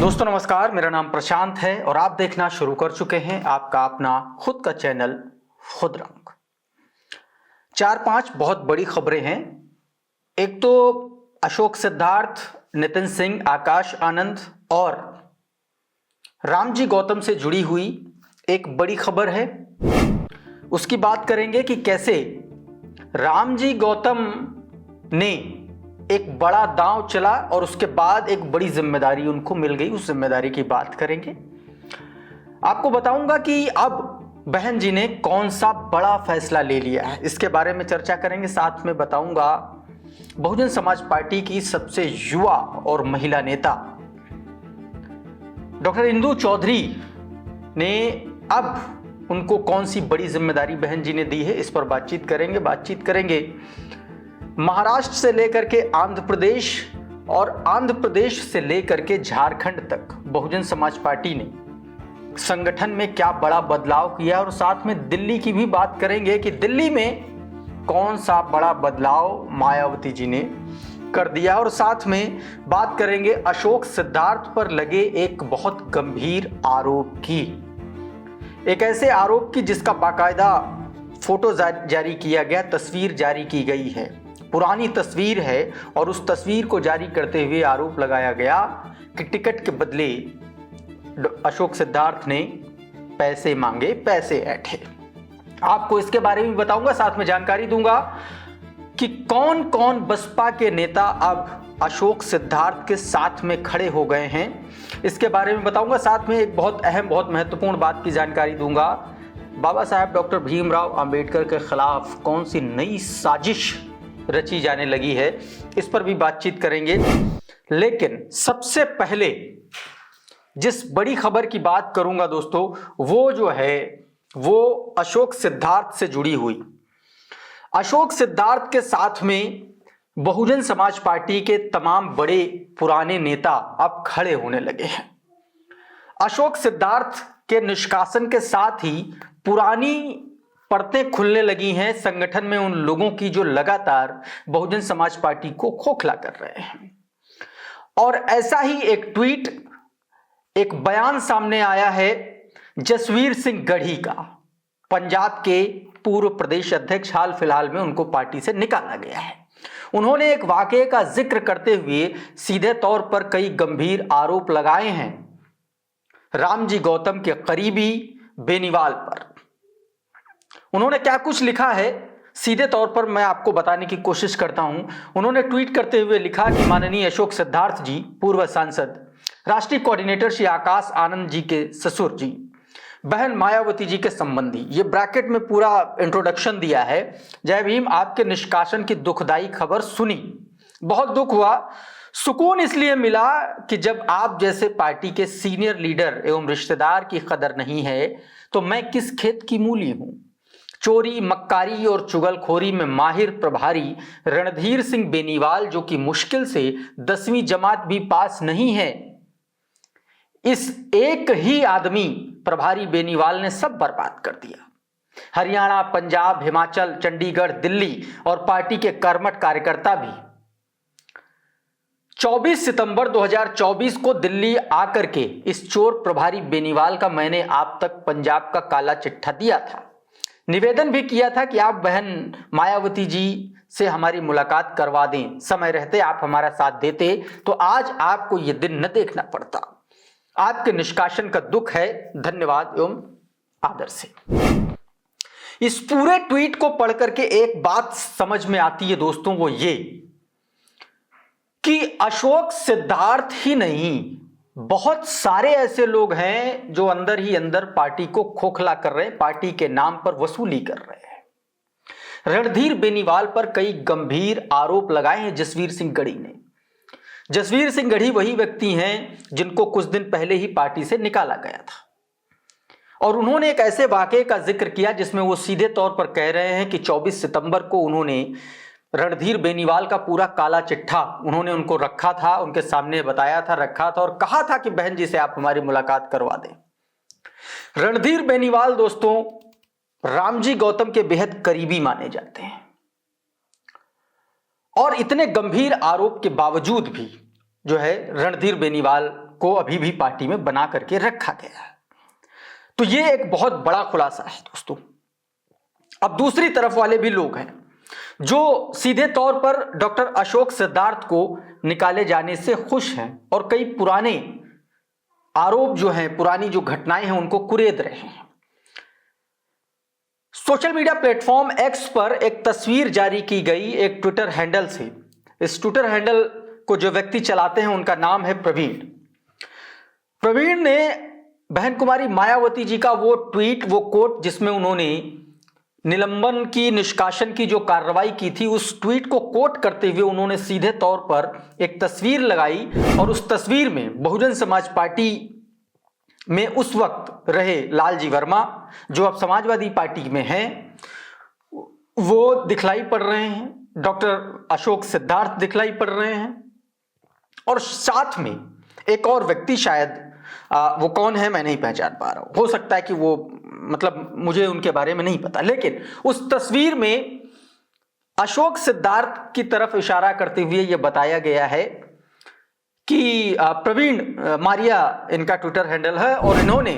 दोस्तों नमस्कार, मेरा नाम प्रशांत है और आप देखना शुरू कर चुके हैं आपका अपना खुद का चैनल खुद रंग। 4-5 बहुत बड़ी खबरें हैं। एक तो अशोक सिद्धार्थ, नितिन सिंह, आकाश आनंद और रामजी गौतम से जुड़ी हुई एक बड़ी खबर है। उसकी बात करेंगे कि कैसे रामजी गौतम ने एक बड़ा दांव चला और उसके बाद एक बड़ी जिम्मेदारी उनको मिल गई। उस जिम्मेदारी की बात करेंगे। आपको बताऊंगा कि अब बहन जी ने कौन सा बड़ा फैसला ले लिया है, इसके बारे में चर्चा करेंगे। साथ में बताऊंगा बहुजन समाज पार्टी की सबसे युवा और महिला नेता डॉक्टर इंदु चौधरी ने अब उनको कौन सी बड़ी जिम्मेदारी बहन जी ने दी है, इस पर बातचीत करेंगे। महाराष्ट्र से लेकर के आंध्र प्रदेश और आंध्र प्रदेश से लेकर के झारखंड तक बहुजन समाज पार्टी ने संगठन में क्या बड़ा बदलाव किया और साथ में दिल्ली की भी बात करेंगे कि दिल्ली में कौन सा बड़ा बदलाव मायावती जी ने कर दिया। और साथ में बात करेंगे अशोक सिद्धार्थ पर लगे एक बहुत गंभीर आरोप की, एक ऐसे आरोप की जिसका बाकायदा फोटो जारी किया गया, तस्वीर जारी की गई है, पुरानी तस्वीर है और उस तस्वीर को जारी करते हुए आरोप लगाया गया कि टिकट के बदले अशोक सिद्धार्थ ने पैसे मांगे, पैसे ऐंठे। आपको इसके बारे में बताऊंगा, साथ में जानकारी दूंगा कि कौन कौन बसपा के नेता अब अशोक सिद्धार्थ के साथ में खड़े हो गए हैं, इसके बारे में बताऊंगा। साथ में एक बहुत अहम, बहुत महत्वपूर्ण बात की जानकारी दूंगा। बाबा साहब डॉक्टर भीमराव अंबेडकर के खिलाफ कौन सी नई साजिश रची जाने लगी है, इस पर भी बातचीत करेंगे। लेकिन सबसे पहले जिस बड़ी खबर की बात करूंगा दोस्तों, वो जो है वो अशोक सिद्धार्थ से जुड़ी हुई। अशोक सिद्धार्थ के साथ में बहुजन समाज पार्टी के तमाम बड़े पुराने नेता अब खड़े होने लगे हैं। अशोक सिद्धार्थ के निष्कासन के साथ ही पुरानी परतें खुलने लगी हैं संगठन में उन लोगों की जो लगातार बहुजन समाज पार्टी को खोखला कर रहे हैं। और ऐसा ही एक ट्वीट, एक बयान सामने आया है जसवीर सिंह गढ़ी का। पंजाब के पूर्व प्रदेश अध्यक्ष, हाल फिलहाल में उनको पार्टी से निकाला गया है। उन्होंने एक वाकये का जिक्र करते हुए सीधे तौर पर कई गंभीर आरोप लगाए हैं रामजी गौतम के करीबी बेनीवाल पर। उन्होंने क्या कुछ लिखा है, सीधे तौर पर मैं आपको बताने की कोशिश करता हूं। उन्होंने ट्वीट करते हुए लिखा कि माननीय अशोक सिद्धार्थ जी, पूर्व सांसद, राष्ट्रीय कोऑर्डिनेटर श्री आकाश आनंद जी के ससुर जी, बहन मायावती जी के संबंधी, ये ब्रैकेट में पूरा इंट्रोडक्शन दिया है। जय भीम। आपके निष्कासन की दुखदाई खबर सुनी, बहुत दुख हुआ। सुकून इसलिए मिला कि जब आप जैसे पार्टी के सीनियर लीडर एवं रिश्तेदार की कदर नहीं है तो मैं किस खेत की मूली हूं। चोरी, मक्कारी और चुगलखोरी में माहिर प्रभारी रणधीर सिंह बेनीवाल, जो कि मुश्किल से 10वीं जमात भी पास नहीं है, इस एक ही आदमी प्रभारी बेनीवाल ने सब बर्बाद कर दिया। हरियाणा, पंजाब, हिमाचल, चंडीगढ़, दिल्ली और पार्टी के कर्मठ कार्यकर्ता भी 24 सितंबर 2024 को दिल्ली आकर के इस चोर प्रभारी बेनीवाल का मैंने आप तक पंजाब का काला चिट्ठा दिया था। निवेदन भी किया था कि आप बहन मायावती जी से हमारी मुलाकात करवा दें, समय रहते आप हमारा साथ देते तो आज आपको यह दिन न देखना पड़ता। आपके निष्कासन का दुख है। धन्यवाद एवं आदर से। इस पूरे ट्वीट को पढ़ करके एक बात समझ में आती है दोस्तों, वो ये कि अशोक सिद्धार्थ ही नहीं, बहुत सारे ऐसे लोग हैं जो अंदर ही अंदर पार्टी को खोखला कर रहे हैं, पार्टी के नाम पर वसूली कर रहे हैं। रणधीर बेनीवाल पर कई गंभीर आरोप लगाए हैं जसवीर सिंह गढ़ी ने। जसवीर सिंह गढ़ी वही व्यक्ति हैं जिनको कुछ दिन पहले ही पार्टी से निकाला गया था और उन्होंने एक ऐसे वाकये का जिक्र किया जिसमें वो सीधे तौर पर कह रहे हैं कि 24 सितंबर को उन्होंने रणधीर बेनीवाल का पूरा काला चिट्ठा उन्होंने उनको रखा था, उनके सामने बताया था, रखा था और कहा था कि बहन जी से आप हमारी मुलाकात करवा दें। रणधीर बेनीवाल दोस्तों रामजी गौतम के बेहद करीबी माने जाते हैं और इतने गंभीर आरोप के बावजूद भी जो है रणधीर बेनीवाल को अभी भी पार्टी में बना करके रखा गया है। तो ये एक बहुत बड़ा खुलासा है दोस्तों। अब दूसरी तरफ वाले भी लोग हैं जो सीधे तौर पर डॉक्टर अशोक सिद्धार्थ को निकाले जाने से खुश हैं और कई पुराने आरोप जो हैं, पुरानी जो घटनाएं हैं, उनको कुरेद रहे हैं। सोशल मीडिया प्लेटफॉर्म एक्स पर एक तस्वीर जारी की गई एक ट्विटर हैंडल से। इस ट्विटर हैंडल को जो व्यक्ति चलाते हैं उनका नाम है प्रवीण। प्रवीण ने बहन कुमारी मायावती जी का वो ट्वीट, वो कोट जिसमें उन्होंने निलंबन की, निष्कासन की जो कार्रवाई की थी, उस ट्वीट को कोट करते हुए उन्होंने सीधे तौर पर एक तस्वीर लगाई और उस तस्वीर में बहुजन समाज पार्टी में उस वक्त रहे लालजी वर्मा, जो अब समाजवादी पार्टी में हैं, वो दिखलाई पड़ रहे हैं। डॉक्टर अशोक सिद्धार्थ दिखलाई पड़ रहे हैं और साथ में एक और व्यक्ति, शायद वो कौन है मैं नहीं पहचान पा रहा हूं, हो सकता है कि वो, मतलब मुझे उनके बारे में नहीं पता, लेकिन उस तस्वीर में अशोक सिद्धार्थ की तरफ इशारा करते हुए यह बताया गया है कि प्रवीण मारिया इनका ट्विटर हैंडल है और इन्होंने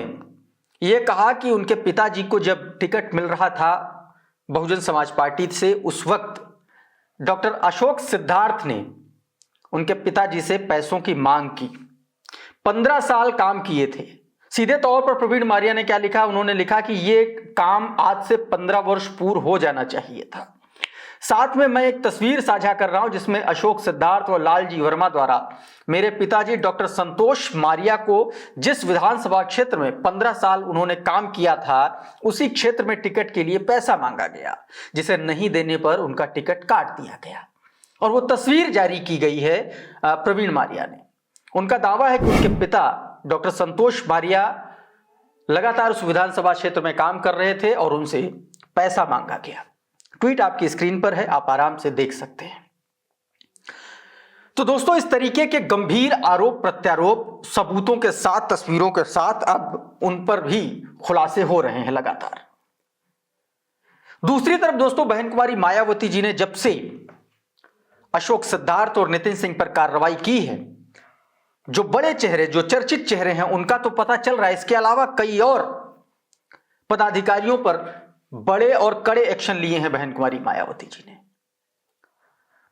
ये कहा कि उनके पिताजी को जब टिकट मिल रहा था बहुजन समाज पार्टी से, उस वक्त डॉक्टर अशोक सिद्धार्थ ने उनके पिताजी से पैसों की मांग की। 15 साल काम किए थे। सीधे तौर पर प्रवीण मारिया ने क्या लिखा, उन्होंने लिखा कि ये काम आज से 15 वर्ष पूर्व हो जाना चाहिए था। साथ में मैं एक तस्वीर साझा कर रहा हूं जिसमें अशोक सिद्धार्थ और लालजी वर्मा द्वारा मेरे पिताजी डॉक्टर संतोष मारिया को जिस विधानसभा क्षेत्र में 15 साल उन्होंने काम किया था, उसी क्षेत्र में टिकट के लिए पैसा मांगा गया, जिसे नहीं देने पर उनका टिकट काट दिया गया। और वो तस्वीर जारी की गई है प्रवीण मारिया ने। उनका दावा है कि उनके पिता डॉक्टर संतोष मारिया लगातार उस विधानसभा क्षेत्र में काम कर रहे थे और उनसे पैसा मांगा गया। ट्वीट आपकी स्क्रीन पर है, आप आराम से देख सकते हैं। तो दोस्तों, इस तरीके के गंभीर आरोप प्रत्यारोप सबूतों के साथ, तस्वीरों के साथ अब उन पर भी खुलासे हो रहे हैं लगातार। दूसरी तरफ दोस्तों, बहन कुमारी मायावती जी ने जब से अशोक सिद्धार्थ और नितिन सिंह पर कार्रवाई की है, जो बड़े चेहरे, जो चर्चित चेहरे हैं, उनका तो पता चल रहा है। इसके अलावा कई और पदाधिकारियों पर बड़े और कड़े एक्शन लिए हैं बहन कुमारी मायावती जी ने।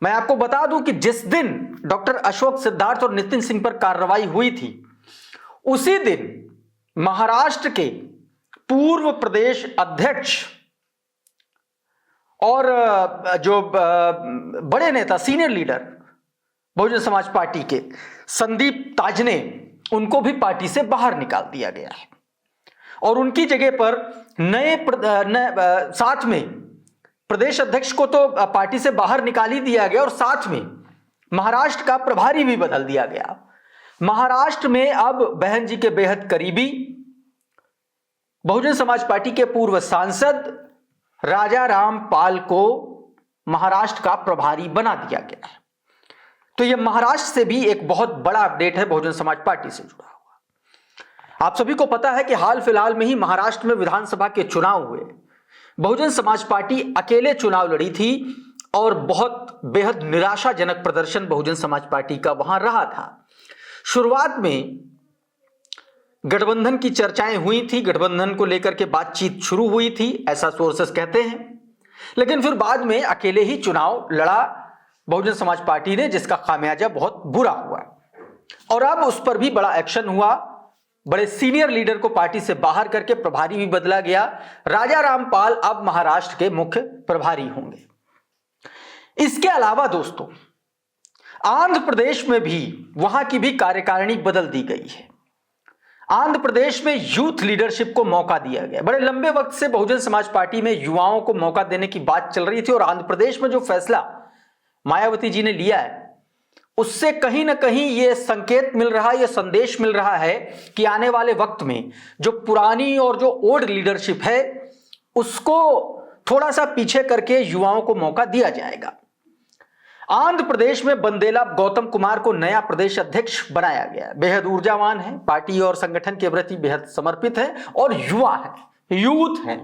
मैं आपको बता दूं कि जिस दिन डॉक्टर अशोक सिद्धार्थ और नितिन सिंह पर कार्रवाई हुई थी, उसी दिन महाराष्ट्र के पूर्व प्रदेश अध्यक्ष और जो बड़े नेता, senior leader Bahujan Samaj party के संदीप ताजने, उनको भी पार्टी से बाहर निकाल दिया गया है और उनकी जगह पर साथ में प्रदेश अध्यक्ष को तो पार्टी से बाहर निकाल ही दिया गया और साथ में महाराष्ट्र का प्रभारी भी बदल दिया गया। महाराष्ट्र में अब बहन जी के बेहद करीबी बहुजन समाज पार्टी के पूर्व सांसद राजा राम पाल को महाराष्ट्र का प्रभारी बना दिया गया है। तो यह महाराष्ट्र से भी एक बहुत बड़ा अपडेट है बहुजन समाज पार्टी से जुड़ा हुआ। आप सभी को पता है कि हाल फिलहाल में ही महाराष्ट्र में विधानसभा के चुनाव हुए। बहुजन समाज पार्टी अकेले चुनाव लड़ी थी और बहुत बेहद निराशाजनक प्रदर्शन बहुजन समाज पार्टी का वहां रहा था। शुरुआत में गठबंधन की चर्चाएं हुई थी, गठबंधन को लेकर के बातचीत शुरू हुई थी, ऐसा सोर्सेस कहते हैं, लेकिन फिर बाद में अकेले ही चुनाव लड़ा बहुजन समाज पार्टी ने, जिसका खामियाजा बहुत बुरा हुआ और अब उस पर भी बड़ा एक्शन हुआ। बड़े सीनियर लीडर को पार्टी से बाहर करके प्रभारी भी बदला गया। राजा रामपाल अब महाराष्ट्र के मुख्य प्रभारी होंगे। इसके अलावा दोस्तों, आंध्र प्रदेश में भी वहां की भी कार्यकारिणी बदल दी गई है। आंध्र प्रदेश में यूथ लीडरशिप को मौका दिया गया। बड़े लंबे वक्त से बहुजन समाज पार्टी में युवाओं को मौका देने की बात चल रही थी और आंध्र प्रदेश में जो फैसला मायावती जी ने लिया है, उससे कहीं ना कहीं यह संकेत मिल रहा है, यह संदेश मिल रहा है कि आने वाले वक्त में जो पुरानी और जो ओल्ड लीडरशिप है, उसको थोड़ा सा पीछे करके युवाओं को मौका दिया जाएगा। आंध्र प्रदेश में बंदेला गौतम कुमार को नया प्रदेश अध्यक्ष बनाया गया। बेहद ऊर्जावान है, पार्टी और संगठन के प्रति बेहद समर्पित है और युवा है, यूथ है,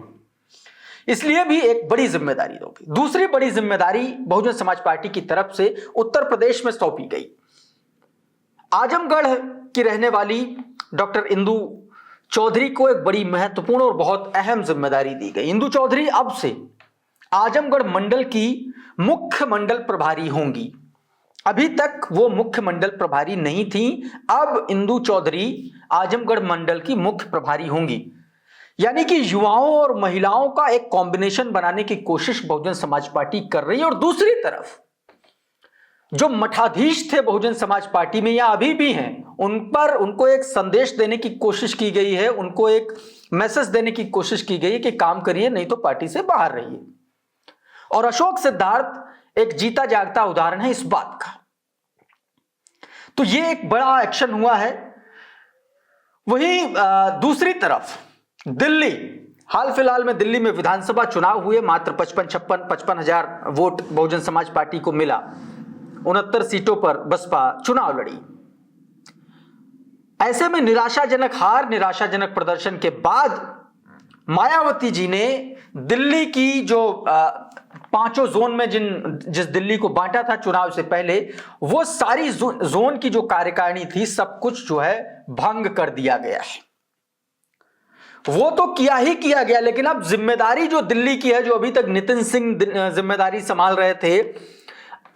इसलिए भी एक बड़ी जिम्मेदारी होगी। दूसरी बड़ी जिम्मेदारी बहुजन समाज पार्टी की तरफ से उत्तर प्रदेश में सौंपी गई। आजमगढ़ की रहने वाली डॉक्टर इंदु चौधरी को एक बड़ी महत्वपूर्ण और बहुत अहम जिम्मेदारी दी गई। इंदु चौधरी अब से आजमगढ़ मंडल की मुख्य मंडल प्रभारी होंगी। अभी तक वो मुख्य मंडल प्रभारी नहीं थी, अब इंदु चौधरी आजमगढ़ मंडल की मुख्य प्रभारी होंगी। यानी कि युवाओं और महिलाओं का एक कॉम्बिनेशन बनाने की कोशिश बहुजन समाज पार्टी कर रही है। और दूसरी तरफ जो मठाधीश थे बहुजन समाज पार्टी में या अभी भी हैं, उन पर उनको एक संदेश देने की कोशिश की गई है, उनको एक मैसेज देने की कोशिश की गई है कि काम करिए, नहीं तो पार्टी से बाहर रहिए। और अशोक सिद्धार्थ एक जीता जागता उदाहरण है इस बात का। तो ये एक बड़ा एक्शन हुआ है। वहीं दूसरी तरफ दिल्ली, हाल फिलहाल में दिल्ली में विधानसभा चुनाव हुए, मात्र 55 हजार वोट बहुजन समाज पार्टी को मिला। 69 सीटों पर बसपा चुनाव लड़ी। ऐसे में निराशाजनक हार, निराशाजनक प्रदर्शन के बाद मायावती जी ने दिल्ली की जो 5 जोन में जिस दिल्ली को बांटा था चुनाव से पहले, वो सारी जोन की जो कार्यकारिणी थी सब कुछ जो है भंग कर दिया गया है। वो तो किया ही किया गया, लेकिन अब जिम्मेदारी जो दिल्ली की है, जो अभी तक नितिन सिंह जिम्मेदारी संभाल रहे थे,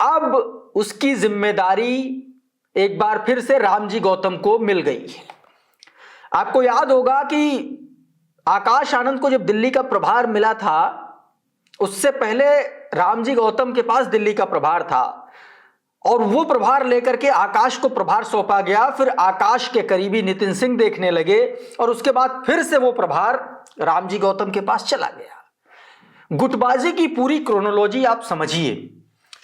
अब उसकी जिम्मेदारी एक बार फिर से रामजी गौतम को मिल गई है। आपको याद होगा कि आकाश आनंद को जब दिल्ली का प्रभार मिला था, उससे पहले रामजी गौतम के पास दिल्ली का प्रभार था और वो प्रभार लेकर के आकाश को प्रभार सौंपा गया। फिर आकाश के करीबी नितिन सिंह देखने लगे और उसके बाद फिर से वो प्रभार रामजी गौतम के पास चला गया। गुटबाजी की पूरी क्रोनोलॉजी आप समझिए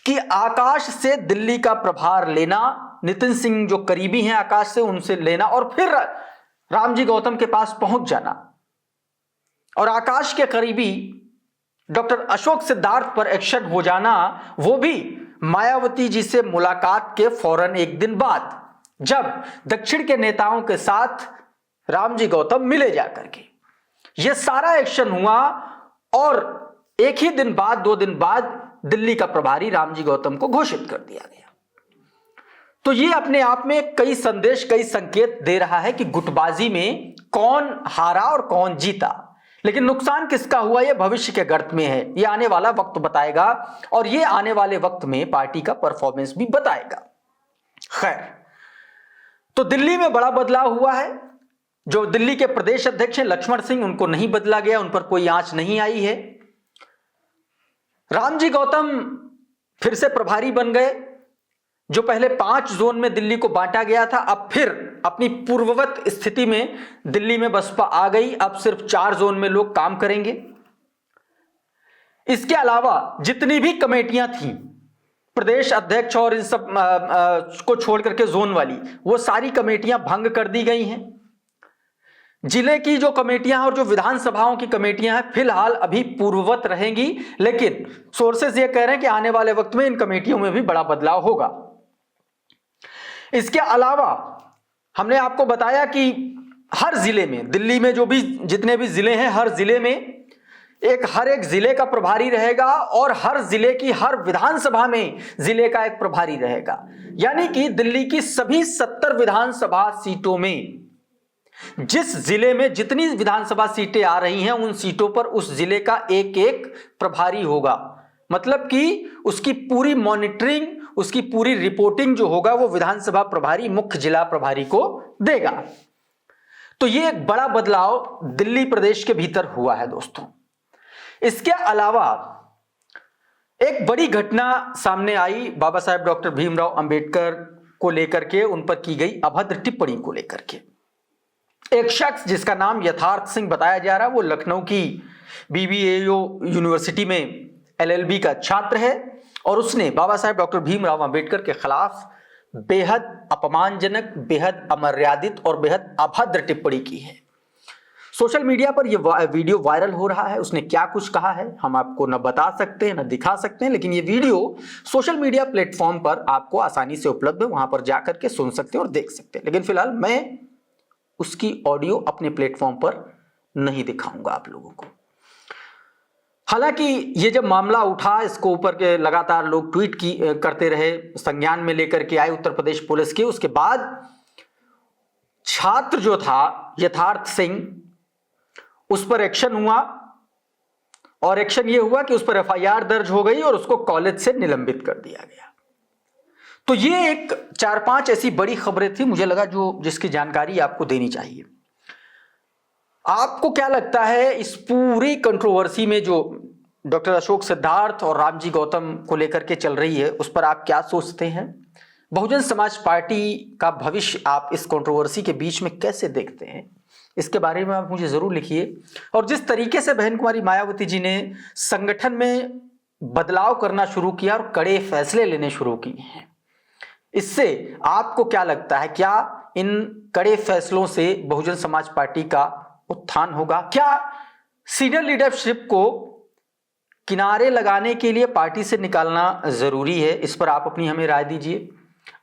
कि आकाश से दिल्ली का प्रभार लेना, नितिन सिंह जो करीबी हैं आकाश से, उनसे लेना और फिर रामजी गौतम के पास पहुंच जाना, और आकाश के करीबी डॉक्टर अशोक सिद्धार्थ पर एक्शन हो जाना, वो भी मायावती जी से मुलाकात के फौरन एक दिन बाद, जब दक्षिण के नेताओं के साथ रामजी गौतम मिले जाकर के। यह सारा एक्शन हुआ और एक ही दिन बाद, 2 दिन बाद दिल्ली का प्रभारी रामजी गौतम को घोषित कर दिया गया। तो ये अपने आप में कई संदेश, कई संकेत दे रहा है कि गुटबाजी में कौन हारा और कौन जीता। लेकिन नुकसान किसका हुआ, यह भविष्य के गर्त में है, यह आने वाला वक्त बताएगा और यह आने वाले वक्त में पार्टी का परफॉर्मेंस भी बताएगा। खैर, तो दिल्ली में बड़ा बदलाव हुआ है। जो दिल्ली के प्रदेश अध्यक्ष हैं लक्ष्मण सिंह, उनको नहीं बदला गया, उन पर कोई आंच नहीं आई है। रामजी गौतम फिर से प्रभारी बन गए। जो पहले 5 जोन में दिल्ली को बांटा गया था, अब फिर अपनी पूर्ववत स्थिति में दिल्ली में बसपा आ गई। अब सिर्फ 4 जोन में लोग काम करेंगे। इसके अलावा जितनी भी कमेटियां थी, प्रदेश अध्यक्ष और इन सब को छोड़ करके जोन वाली, वो सारी कमेटियां भंग कर दी गई हैं। जिले की जो कमेटियां और जो विधानसभाओं की कमेटियां हैं, फिलहाल अभी पूर्ववत रहेंगी, लेकिन सोर्सेस ये कह रहे हैं कि आने वाले वक्त में इन कमेटियों में भी बड़ा बदलाव होगा। इसके अलावा हमने आपको बताया कि हर जिले में, दिल्ली में जो भी जितने भी जिले हैं, हर जिले में हर एक जिले का प्रभारी रहेगा और हर जिले की हर विधानसभा में जिले का एक प्रभारी रहेगा। यानी कि दिल्ली की सभी 70 विधानसभा सीटों में, जिस जिले में जितनी विधानसभा सीटें आ रही हैं, उन सीटों पर उस जिले का एक प्रभारी होगा। मतलब कि उसकी पूरी मॉनिटरिंग, उसकी पूरी रिपोर्टिंग जो होगा वो विधानसभा प्रभारी मुख्य जिला प्रभारी को देगा। तो ये एक बड़ा बदलाव दिल्ली प्रदेश के भीतर हुआ है दोस्तों। इसके अलावा एक बड़ी घटना सामने आई बाबा साहेब डॉक्टर भीमराव अंबेडकर को लेकर के, उन पर की गई अभद्र टिप्पणी को लेकर के। एक शख्स जिसका नाम यथार्थ सिंह बताया जा रहा है, वो लखनऊ की BBAO यूनिवर्सिटी में LLB का छात्र है और उसने बाबा साहेब डॉक्टर भीमराव अंबेडकर के खिलाफ बेहद अपमानजनक, बेहद अमर्यादित और बेहद अभद्र टिप्पणी की है। सोशल मीडिया पर यह वीडियो वायरल हो रहा है। उसने क्या कुछ कहा है हम आपको न बता सकते हैं न दिखा सकते हैं, लेकिन ये वीडियो सोशल मीडिया प्लेटफॉर्म पर आपको आसानी से उपलब्ध है, वहां पर जाकर के सुन सकते हैं और देख सकते हैं। लेकिन फिलहाल मैं उसकी ऑडियो अपने प्लेटफॉर्म पर नहीं दिखाऊंगा आप लोगों को। हालांकि ये जब मामला उठा, इसको ऊपर के लगातार लोग ट्वीट करते रहे, संज्ञान में लेकर के आए उत्तर प्रदेश पुलिस के। उसके बाद छात्र जो था यथार्थ सिंह, उस पर एक्शन हुआ और एक्शन यह हुआ कि उस पर एफआईआर दर्ज हो गई और उसको कॉलेज से निलंबित कर दिया गया। तो ये एक 4-5 ऐसी बड़ी खबरें थी, मुझे लगा जिसकी जानकारी आपको देनी चाहिए। आपको क्या लगता है इस पूरी कंट्रोवर्सी में जो डॉक्टर अशोक सिद्धार्थ और रामजी गौतम को लेकर के चल रही है, उस पर आप क्या सोचते हैं? बहुजन समाज पार्टी का भविष्य आप इस कंट्रोवर्सी के बीच में कैसे देखते हैं? इसके बारे में आप मुझे जरूर लिखिए। और जिस तरीके से बहन कुमारी मायावती जी ने संगठन में बदलाव करना शुरू किया और कड़े फैसले लेने शुरू किए हैं, इससे आपको क्या लगता है? क्या इन कड़े फैसलों से बहुजन समाज पार्टी का उत्थान होगा? क्या सीनियर लीडरशिप को किनारे लगाने के लिए पार्टी से निकालना जरूरी है? इस पर आप अपनी हमें राय दीजिए।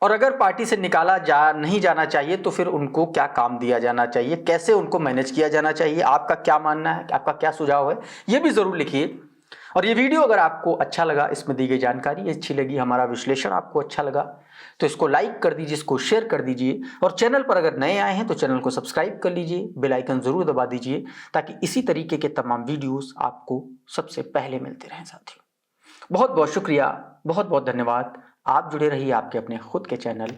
और अगर पार्टी से निकाला नहीं जाना चाहिए तो फिर उनको क्या काम दिया जाना चाहिए, कैसे उनको मैनेज किया जाना चाहिए? आपका क्या मानना है, आपका क्या सुझाव है, ये भी जरूर लिखिए। और ये वीडियो अगर आपको अच्छा लगा, इसमें दी गई जानकारी अच्छी लगी, हमारा विश्लेषण आपको अच्छा लगा, तो इसको लाइक कर दीजिए, इसको शेयर कर दीजिए। और चैनल पर अगर नए आए हैं तो चैनल को सब्सक्राइब कर लीजिए, बेल आइकन जरूर दबा दीजिए, ताकि इसी तरीके के तमाम वीडियोस आपको सबसे पहले मिलते रहें। साथियों, बहुत बहुत शुक्रिया, बहुत बहुत धन्यवाद। आप जुड़े रहिए आपके अपने खुद के चैनल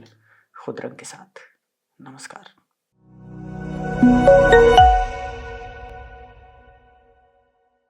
खुद रंग के साथ। नमस्कार।